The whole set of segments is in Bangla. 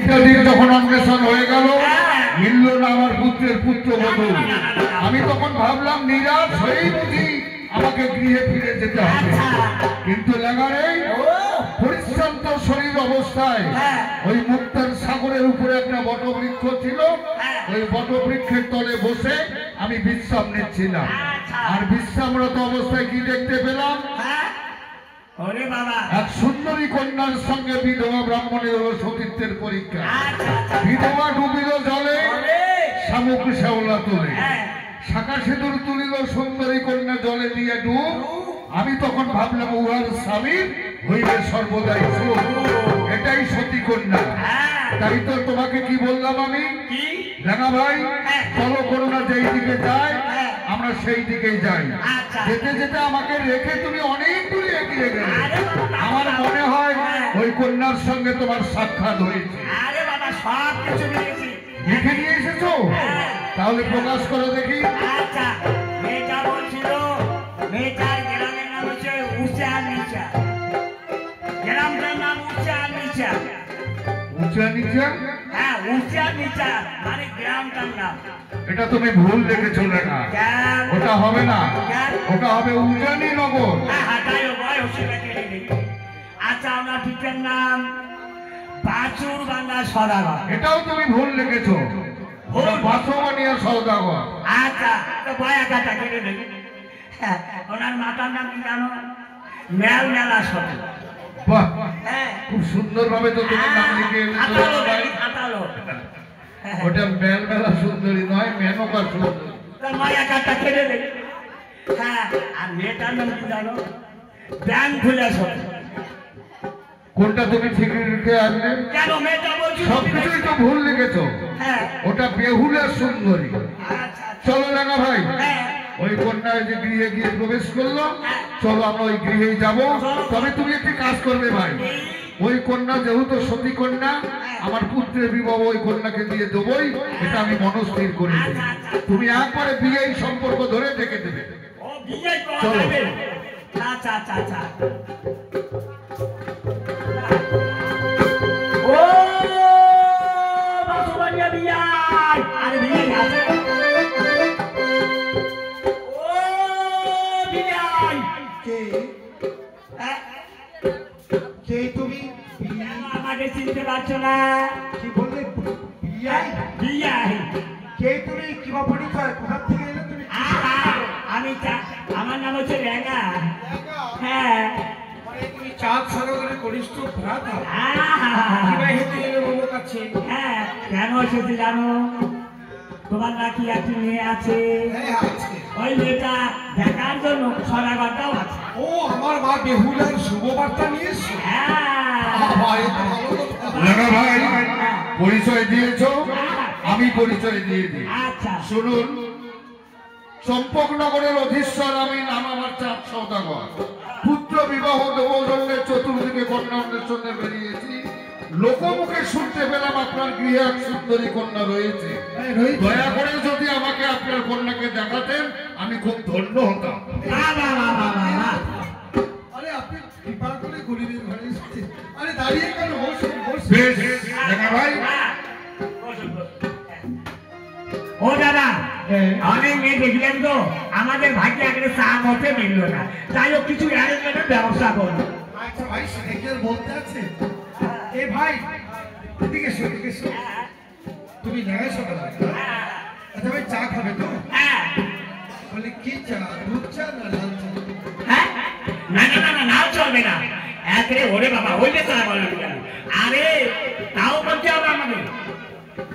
যখন অন্বেষণ হয়ে গেল, মিলল না আমার পুত্রের পুত্রবধূ। আমি তখন ভাবলাম নিরাশ হয়েই বুঝি আমাকে গৃহে ফিরে যেতে হবে। কিন্তু লাগারে পরিশ্রান্ত শরীর অবস্থায় ওই মুক্তার সাগরের উপরে একটা বটবৃক্ষ ছিল, ওই বটবৃক্ষের তলে বসে আমি বিশ্রাম নিচ্ছিলাম। আর বিশ্রামরত অবস্থায় কি দেখতে পেলাম? এক সুন্দরী কন্যার সঙ্গে বিধবা ব্রাহ্মণের হলো সতীত্বের পরীক্ষা। বিধবা ডুবিল জলে, শামুক শ্যাওলা তোলে, শাখা সিঁদুর তুলিল সুন্দরী কন্যা জলে দিয়ে ডুব। আমি তখন ভাবলাম উহার স্বামীর হইবে সর্বদাই সুখ, এটাই সতী কন্যা। তাই তো তোমাকে কি বললাম আমি, রাঙা ভাই চলো করোনা যেই দিকে যায় আমরা সেই দিকেই যাই। যেতে যেতে আমাকে রেখে তুমি অনেক দূরে এগিয়ে গেলে। আমার মনে হয় ওই কন্যার সঙ্গে তোমার সাক্ষাৎ হয়েছে। লিখে নিয়ে এসেছো? তাহলে প্রকাশ করো দেখি। মেয়েটা বলছিল মেয়েটার গ্রামের নাম হচ্ছে উঁচা নিচা। গ্রামটার নাম উঁচা নিচা। উঁচা নিচা? হ্যাঁ, উঁচা নিচা মানে গ্রামটার নাম। এটা তুমি ভুল দেখেছো লেখা, ওটা হবে না, ওটা হবে উজানি নগর। আচ্ছা, আমার পিতার নাম বাছুর বাংলা সদাগর। এটাও তুমি ভুল লিখেছো, ওটা বাসবানিয়া সদাগর। আচ্ছা, তো বয়াকাটা কেটে দেবে। ওনার মাতার নাম কি জানো? মেল মেলা সদা। বাহ, খুব সুন্দর ভাবে তো তুমি নাম লিখে এনেছো। ওটা মেল মেলা সুন্দরী নয়, মেনকা সুন্দরী। তো বয়াকাটা কেটে দেবে। হ্যাঁ, আর মেয়েটার নাম কি জানো? ব্যাং খুলে সদা। কোনটা তুমি ঠিক লিখে আনলে? কেন মেয়েটা বলছো? সবকিছুই তো ভুল লিখেছো। হ্যাঁ, ওটা বেহুলা সুন্দরী। আচ্ছা চলো রাঙা ভাই, হ্যাঁ, ওই কন্যায় যে গৃহে গিয়ে প্রবেশ করলো, চলো আমরা ওই গৃহেই যাবো। তবে তুমি একটি কাজ করবে ভাই, ওই কন্যা যেহেতু সতী কন্যা, আমার পুত্রের বিবাহ ওই কন্যাকে দিয়ে দেবই, এটা আমি মনস্থির করেছি। তুমি একবারে বিয়েই সম্পর্ক ধরে ঢেকে দেবে। ও বিয়ে করা চলো। যাবে। আচ্ছা আচ্ছা আচ্ছা। ও বাসুবানিয়া বিয়াই, আরে বিয়াই আছে। ও বিয়াই কে কে তুমি? আমাকে চিনতে পারছো না? কি বললে? বিয়াই? বিয়াই কে তুমি? কিবা পরিচয়? কোথা থেকে এলে তুমি? আমি আমার নাম হচ্ছে রেঙ্গা। হ্যাঁ, মানে তুমি চাঁদ সরোবরের কনিষ্ঠ ভ্রাতা? কিবা হেঁটে এলে বলো কাছে? হ্যাঁ, কেন এসেছি জানো? তোমার নাকি একটি মেয়ে আছে, হ্যাঁ আছে। ওই মেয়েটা দেখার জন্য সদাগরটাও আছে। ও আমার মা বেহুলার শুভ বার্তা নিয়ে এসছো? রাঙা ভাই পরিচয় দিয়েছো, আমি পরিচয় দিয়ে দিই। আচ্ছা, শুনুন, চম্পকনগরের অধীশ্বর আমি, নাম আমার চাঁদ সওদাগর। পুত্র বিবাহ দেব জন্য চতুর্দিকে কন্যা অন্বেষণে বেরিয়েছি। লোকমুখে শুনতে পেলাম আপনার গৃহে এক সুন্দরী কন্যা রয়েছে। দয়া করে যদি আমাকে আপনার কন্যাকে দেখাতেন আমি খুব ধন্য হতাম। আরে আপনি কৃপা করে গরিবের ঘরে এসেছেন। আরে দাঁড়িয়ে কেন? বসুন বসুন। বেশ রাঙা ভাই। ও দাদা, অনেক মেয়ে দেখলেন তো, আমাদের ভাগ্যে একটা চা মতে মিলল না। তাই হোক কিছু অ্যারেঞ্জমেন্টের ব্যবস্থা করুন। আচ্ছা ভাই, সেটা কি আর বলতে আছে? এ ভাই, এদিকে এসো, এদিকে এসো। তুমি ন্যায় সকাল। আচ্ছা ভাই, চা খাবে তো? হ্যাঁ, বলে কি চা? দুধ চা না লাল চা? হ্যাঁ, না না না না, নাও চলবে না। একরে ওরে বাবা, ওই যে চা বললাম। আরে তাও বলতে হবে আমাদের।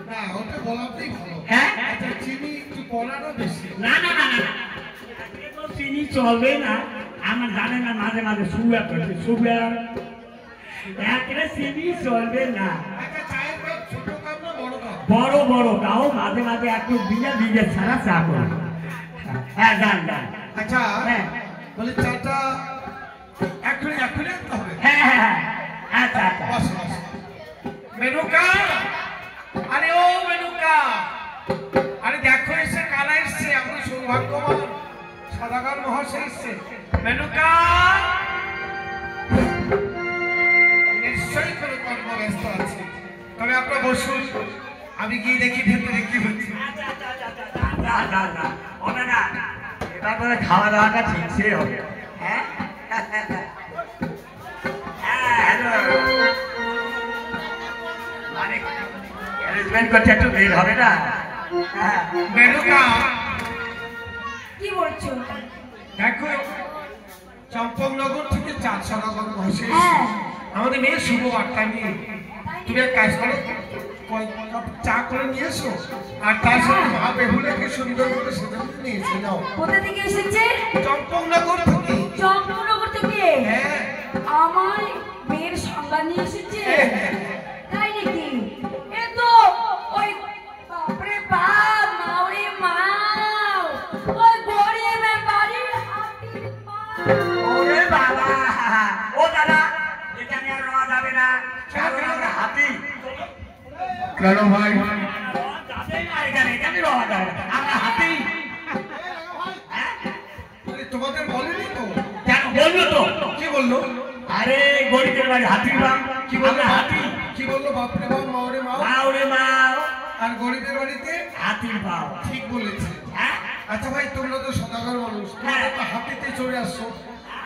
না, ওটা বলাতেই ভালো। হ্যাঁ, আচ্ছা, চিনি একটু কড়াটা বেশি। না না না না না, চিনি চলবে না। আমার জানে না মাঝে মাঝে সুগার করছে, সুগার। একরে চিনি চলবে না। একটা চায়ের কাপ ছোট কাপ না বড় কাপ? বড় বড় তাও মাঝে মাঝে একটু দিলে ছাড়া চা করবে। হ্যাঁ, যান যান। আচ্ছা, হ্যাঁ বলে চাটা এখনই এখনই আনতে হবে? হ্যাঁ হ্যাঁ হ্যাঁ, আচ্ছা আচ্ছা। বস বস। মেনুকা, আরে ও মেনুকা, আরে দেখো এসে কারা এসছে। আমরা সৌভাগ্যবান, সদাগর মহাশয় এসছে। মেনুকা, নিশ্চয়ই কোনো কর্মব্যস্ত আছে। তবে আপনারা বসুন, আমি গিয়ে দেখি ভেতরে কি হচ্ছে। এবার করে খাওয়া দাওয়াটা ঠিকছে হবে। হ্যাঁ মানে অ্যারেঞ্জমেন্ট করতে একটু বের হবে না। মেনকা, কি বলছো? দেখো চম্পকনগর থেকে 4 সদাগর বসে হ্যাঁ। আমাদের মেয়ে শুভ বার্তা নিয়ে তুমি এক কাজ করো, কাপ চা করে নিয়ে এসো, আর তার সাথে মা বেহুলাকে সুন্দর করে সেজে নিয়ে এসে যাও। কোথা থেকে এসেছে? চম্পকনগর থেকে। চম্পকনগর থেকে? হ্যাঁ। আমার মেয়ের সংজ্ঞা নিয়ে এসেছে? তাই নাকি? এ তো ওই বাপরে বাপ, মাওরে মাও, ওই গরিবের বাড়ির হাতির পা। ওরে বাবা, ও দাদা এখানে আর রওয়া যাবে না, কারণ আমরা হাতি। কেন ভাই? যাবে না এখানে, এখানে রওয়া যাবে না, আমরা হাতি। আরে তোমাদের বলেনি তো? কেন বললো তো? কি বললো? আরে গরিবের বাড়ি হাতির বাম, কি বললো? আমরা হাতি। কি বললো? বাপরে বাপ, মাওরে মাও। মাওরে মাও, আর গরিবের বাড়িতে হাতির পাও। ঠিক বলেছে। হ্যাঁ আচ্ছা ভাই, তোমরা তো সদাগর মানুষ, হ্যাঁ। তোমরা তো হাতিতে চড়ে আসছো,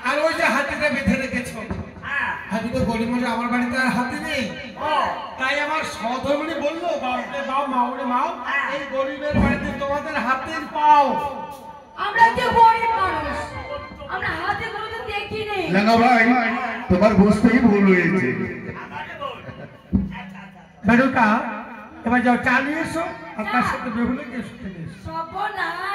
আর ওই যে হাতিটা বেঁধে রেখেছো, হ্যাঁ আমি তো গরিব মানুষ, আমার বাড়িতে আর হাতি নেই। ও তাই আমার সহধর্মিণী বললো, বাপরে বাপ, মাওরে মাও, এই গরিবের বাড়িতে তোমাদের হাতির পাও। আমরা যে গরিব মানুষ, আমরা হাতে কোনোদিন দেখিনি। লেঙ্গা ভাই, তোমার বুঝতেই ভুল হয়েছে। মেনকা, এবার যাও চা নিয়ে এসো, আর তার সাথে বেহুলাকে এসো। সর্বনাশ,